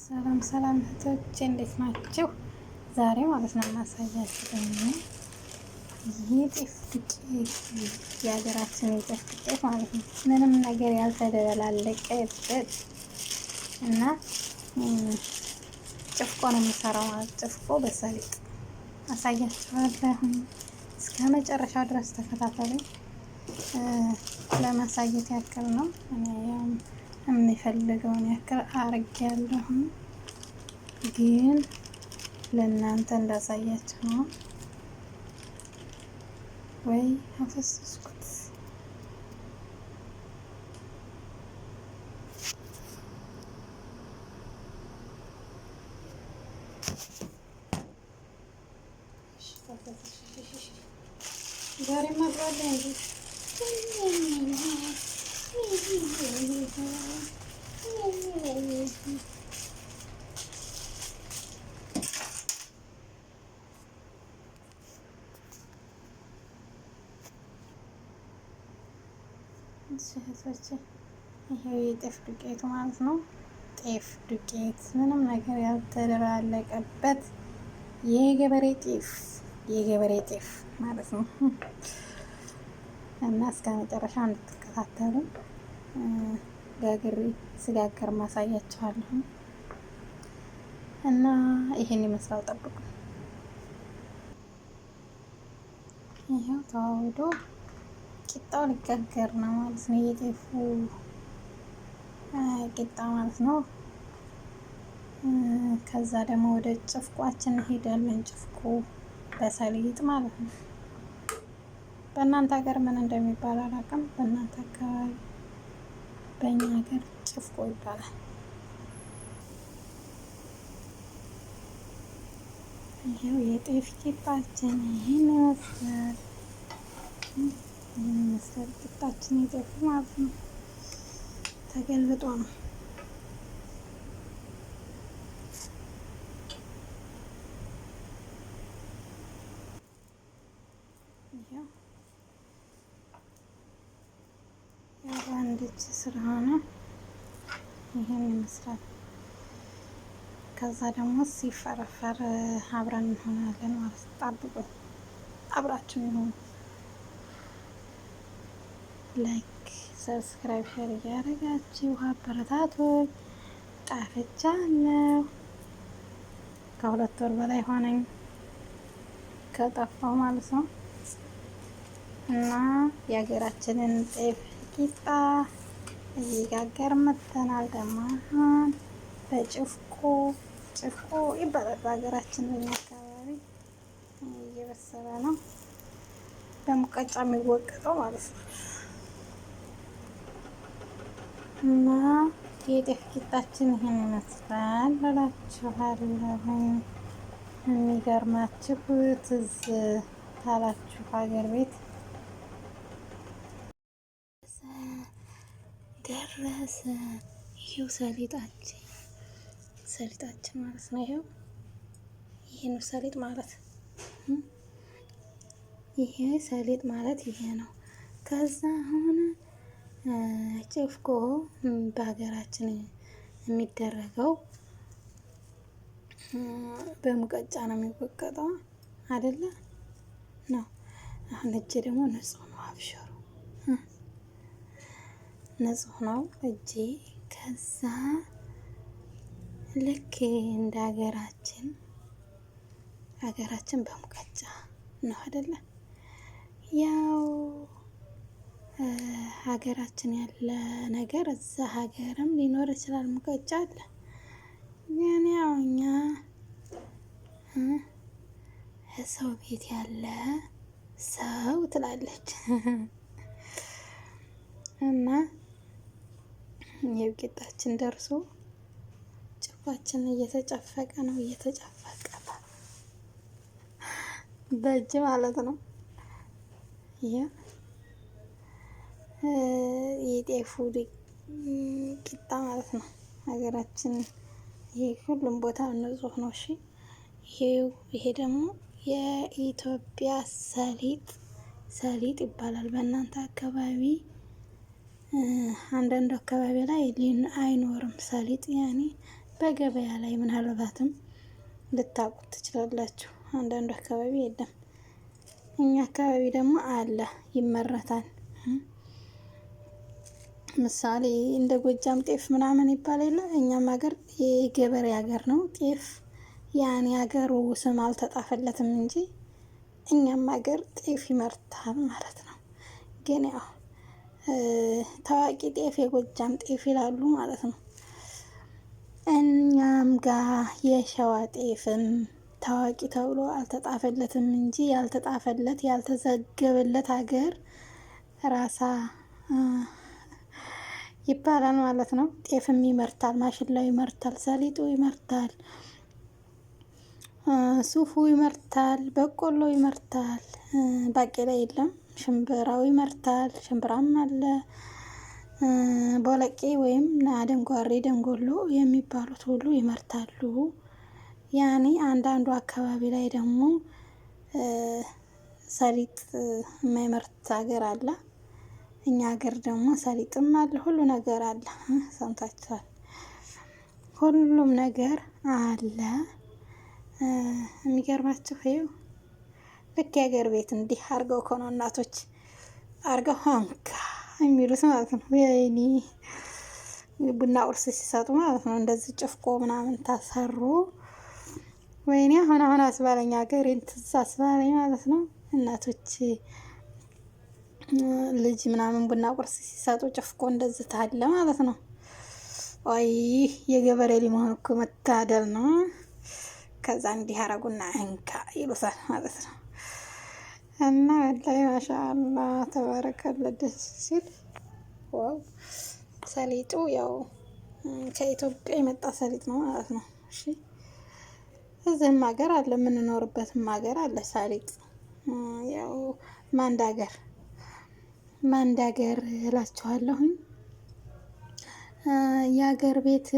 ሰላም ሰላም እህቶቼ እንዴት ናችሁ? ዛሬ ማለት ነው የማሳያችሁ ደግሞ የጤፍ ዱቄት የሀገራችን የጤፍ ዱቄት ማለት ነው። ምንም ነገር ያልተደበላለቀበት እና ጭፍቆ ነው የሚሰራው ማለት ጭፍቆ በሰሊጥ አሳያችኋለሁ። እስከ መጨረሻው ድረስ ተከታተሉኝ። ለማሳየት ያክል ነው። የሚፈልገውን ያክል አርጌያለሁ፣ ግን ለእናንተ እንዳሳያችሁ ነው። ወይ አፈሰስኩት። ዛሬ ማጥባለ እንጂ ይሄው የጤፍ ዱቄት ማለት ነው። ጤፍ ዱቄት ምንም ነገር ያልተደባለቀበት የገበሬ ጤፍ ማለት ነው። እና እስከ መጨረሻ እንድትከታተሉ ጋግሬ ስጋገር ማሳያችኋለሁ። እና ይሄን ይመስላል። ጠብቁ። ይሄው ተዋህዶ ቂጣው ሊጋገር ነው ማለት ነው። የጤፉ ቂጣ ማለት ነው። ከዛ ደግሞ ወደ ጭፍቋችን እንሄዳለን። ጭፍቁ በሰሊጥ ማለት ነው። በእናንተ ሀገር ምን እንደሚባል አላውቅም። በእናንተ አካባቢ፣ በእኛ ሀገር ጭፍቆ ይባላል። ይሄው የጤፍ ቂጣችን ይሄን ይመስላል። ቂጣችን የጤፉ ማለት ነው። ተገልብጦ ነው። ያው በአንድ እጅ ስለሆነ ይሄን ይመስላል። ከዛ ደግሞ ሲፈረፈር አብረን እንሆናለን ማለት ነው። ጠብቁኝ፣ አብራችሁ ይሁኑ። ላይክ፣ ሰብስክራይብ፣ ሼር እያደረጋችሁ አበረታቱኝ። ጣፍቻለሁ። ከ2 ወር በላይ ሆነኝ ከጠፋው ማለት ነው። እና የሀገራችንን ጤፍ ቂጣ እየጋገር መተናል። ደግሞ አሁን በጭፍቆ ይባላል በሀገራችን አካባቢ። እየበሰለ ነው። በሙቀጫ የሚወቀጠው ማለት ነው። እና የጤፍ ቂጣችን ይሄን ይመስላል እላችኋለሁ። የሚገርማችሁ ትዝ ካላችሁ ሀገር ቤት ደረሰ። ይሄው ሰሊጣችን ማለት ነው። ይሄ ነው ሰሊጥ ማለት። ይሄ ሰሊጥ ማለት ይሄ ነው። ከዛ አሁን ጭፍቆ በሀገራችን የሚደረገው በሙቀጫ ነው የሚወቀጠው አይደለ ነው። አሁን እጄ ደግሞ ንጹህ ነው። አብሽሩ፣ ንጹህ ነው እጄ። ከዛ ልክ እንደ ሀገራችን በሙቀጫ ነው አይደለ? ያው ሀገራችን ያለ ነገር እዛ ሀገርም ሊኖር ይችላል። ሙቀጫ አለ። ግን ያው እኛ ሰው ቤት ያለ ሰው ትላለች እና የቂጣችን ደርሶ ጭፋችን እየተጨፈቀ ነው። በእጅ ማለት ነው። የጤፉ ቂጣ ማለት ነው። ሀገራችን ይሄ ሁሉም ቦታ ንጹህ ነው። እሺ፣ ይሄ ደግሞ የኢትዮጵያ ሰሊጥ ይባላል። በእናንተ አካባቢ አንዳንዱ አካባቢ ላይ አይኖርም ሰሊጥ። ያኔ በገበያ ላይ ምናልባትም ልታውቁት ትችላላችሁ። አንዳንዱ አካባቢ የለም። እኛ አካባቢ ደግሞ አለ፣ ይመረታል። ምሳሌ እንደ ጎጃም ጤፍ ምናምን ይባል የለ? እኛም ሀገር የገበሬ ሀገር ነው ጤፍ። ያን ሀገሩ ስም አልተጣፈለትም እንጂ እኛም ሀገር ጤፍ ይመርታል ማለት ነው። ግን ያው ታዋቂ ጤፍ የጎጃም ጤፍ ይላሉ ማለት ነው። እኛም ጋር የሸዋ ጤፍም ታዋቂ ተብሎ አልተጣፈለትም እንጂ ያልተጣፈለት ያልተዘገበለት ሀገር ራሳ ይባላል ማለት ነው። ጤፍም ይመርታል፣ ማሽላው ይመርታል፣ ሰሊጡ ይመርታል፣ ሱፉ ይመርታል፣ በቆሎ ይመርታል። ባቄላ የለም። ሽምብራው ይመርታል፣ ሽምብራም አለ። ቦለቄ ወይም አደንጓሬ፣ ደንጎሎ የሚባሉት ሁሉ ይመርታሉ። ያኔ አንዳንዱ አካባቢ ላይ ደግሞ ሰሊጥ የማይመርት ሀገር አለ። እኛ ሀገር ደግሞ ሰሊጥም አለ፣ ሁሉ ነገር አለ። ሰምታችኋል። ሁሉም ነገር አለ። የሚገርማችሁ ይኸው ልክ የሀገር ቤት እንዲህ አርገው እኮ ነው እናቶች አርገው ሆንካ የሚሉት ማለት ነው። ወይኔ ቡና ቁርስ ሲሰጡ ማለት ነው። እንደዚህ ጭፍቆ ምናምን ታሰሩ። ወይኔ አሁን አስባለኝ፣ ሀገሬን ትዝ አስባለኝ ማለት ነው። እናቶች ልጅ ምናምን ቡና ቁርስ ሲሰጡ ጭፍቆ እንደዚህ ታለ ማለት ነው። ወይ የገበሬ ሊመሆን እኮ መታደል ነው። ከዛ እንዲህ አረጉና እንካ ይሉታል ማለት ነው። እና ወላሂ ማሻአላ ተባረከለ፣ ደስ ሲል። ዋው ሰሊጡ ያው ከኢትዮጵያ የመጣ ሰሊጥ ነው ማለት ነው። እሺ እዚህም ሀገር አለ፣ የምንኖርበትም ሀገር አለ ሰሊጥ። ያው ማንዳገር እላችኋለሁኝ። የሀገር ቤት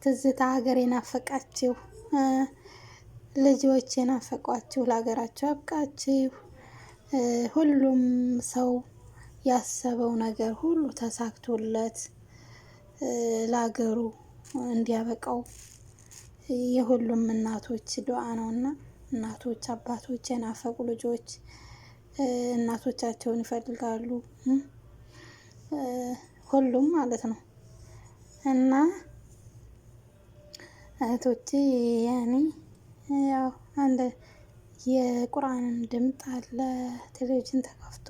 ትዝታ፣ ሀገር የናፈቃችሁ ልጆች የናፈቋችሁ ለሀገራችሁ ያብቃችሁ። ሁሉም ሰው ያሰበው ነገር ሁሉ ተሳክቶለት ለሀገሩ እንዲያበቃው የሁሉም እናቶች ዱዓ ነውና፣ እናቶች አባቶች የናፈቁ ልጆች እናቶቻቸውን ይፈልጋሉ። ሁሉም ማለት ነው። እና እህቶቼ ያኔ ያው አንድ የቁርአንን ድምፅ አለ ቴሌቪዥን ተከፍቶ፣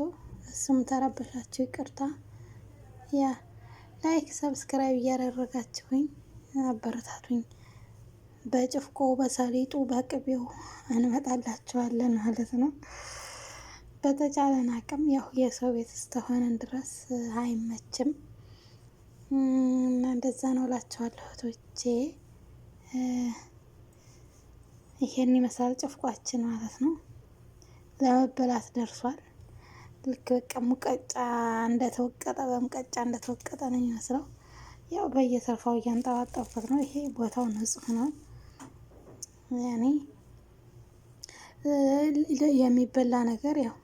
እሱም ተረበሻችሁ ይቅርታ። ያ ላይክ ሰብስክራይብ እያደረጋችሁኝ አበረታቱኝ። በጭፍቆ በሰሊጡ በቅቤው እንመጣላችኋለን ማለት ነው። በተቻለን አቅም ያው የሰው ቤት እስከሆነን ድረስ አይመችም እና እንደዛ ነው እላችኋለሁ እህቶቼ። ይሄን ይመስላል ጭፍቋችን ማለት ነው። ለመበላት ደርሷል። ልክ በቃ ሙቀጫ እንደተወቀጠ በሙቀጫ እንደተወቀጠ ነው የሚመስለው። ያው በየሰርፋው እያንጠባጠብኩት ነው። ይሄ ቦታው ንጹህ ነው። ያኔ የሚበላ ነገር ያው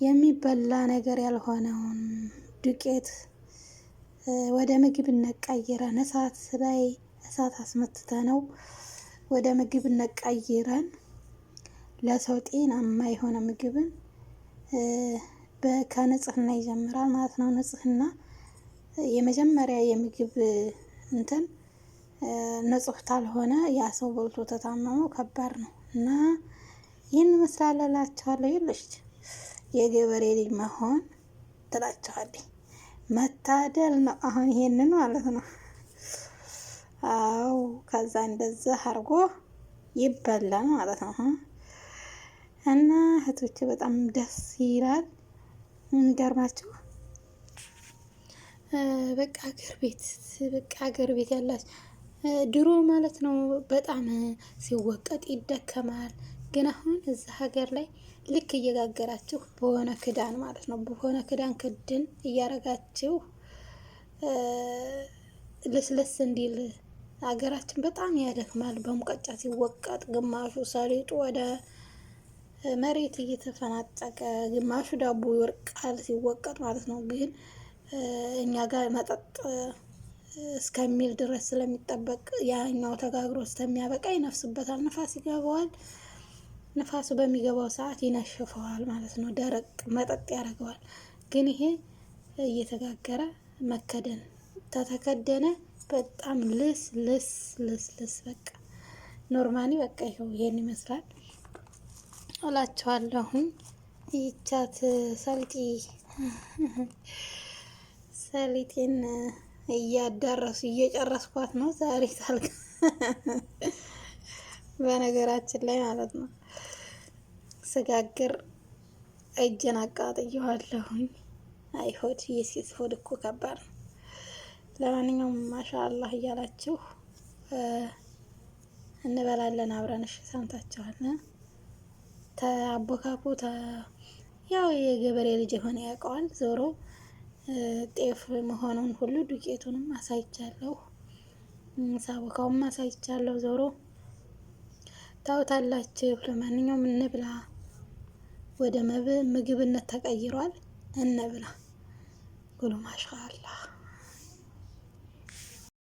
የሚበላ ነገር ያልሆነውን ዱቄት ወደ ምግብነት ቀይረን እሳት አስመትተነው ወደ ምግብነት ቀይረን ለሰው ጤናማ የሆነ ምግብን ከንጽህና ይጀምራል ማለት ነው። ንጽህና የመጀመሪያ የምግብ እንትን ንጹህ ካልሆነ ያ ሰው በልቶ ተታመመው ከባድ ነው እና ይህን መስላል እላችኋለሁ። ይልሽ የገበሬ ልጅ መሆን ትላችኋለኝ መታደል ነው። አሁን ይሄንን ማለት ነው። አው ከዛ እንደዛ አርጎ ይበላል ማለት ነው። እና እህቶቼ በጣም ደስ ይላል። የሚገርማችሁ በቃ ሀገር ቤት ያላችሁ ድሮ ማለት ነው በጣም ሲወቀጥ ይደከማል። ግን አሁን እዛ ሀገር ላይ ልክ እየጋገራችሁ በሆነ ክዳን ማለት ነው በሆነ ክዳን ክድን እያረጋችሁ ለስለስ እንዲል ሀገራችን በጣም ያደክማል። በሙቀጫ ሲወቀጥ ግማሹ ሰሊጡ ወደ መሬት እየተፈናጠቀ ግማሹ ዳቦ ይወርቃል ሲወቀጥ ማለት ነው። ግን እኛ ጋር መጠጥ እስከሚል ድረስ ስለሚጠበቅ ያኛው ተጋግሮ እስከሚያበቃ ይነፍስበታል። ንፋስ ይገባዋል። ንፋሱ በሚገባው ሰዓት ይነሽፈዋል ማለት ነው። ደረቅ መጠጥ ያደርገዋል። ግን ይሄ እየተጋገረ መከደን ተተከደነ በጣም ልስ ልስ ልስ ልስ በቃ ኖርማሊ በቃ ይኸው ይሄን ይመስላል እላችኋለሁኝ። ይቻት ሰሊጤን እያዳረሱ እየጨረስኳት ነው ዛሬ ሳልክ በነገራችን ላይ ማለት ነው። ስጋግር እጄን አቃጥየዋለሁኝ። አይ ሆድ የሴት ሆድ እኮ ከባድ ነው። ለማንኛውም ማሻአላህ እያላችሁ እንበላለን አብረን። እሺ ሰምታችኋል። ተአቦካኩ ያው የገበሬ ልጅ የሆነ ያውቀዋል። ዞሮ ጤፍ መሆኑን ሁሉ ዱቄቱንም አሳይቻለሁ፣ ሳቦካውም አሳይቻለሁ። ዞሮ ታውታላችሁ። ለማንኛውም እንብላ። ወደ ምግብነት ተቀይሯል። እንብላ። ጉሉ ማሻአላህ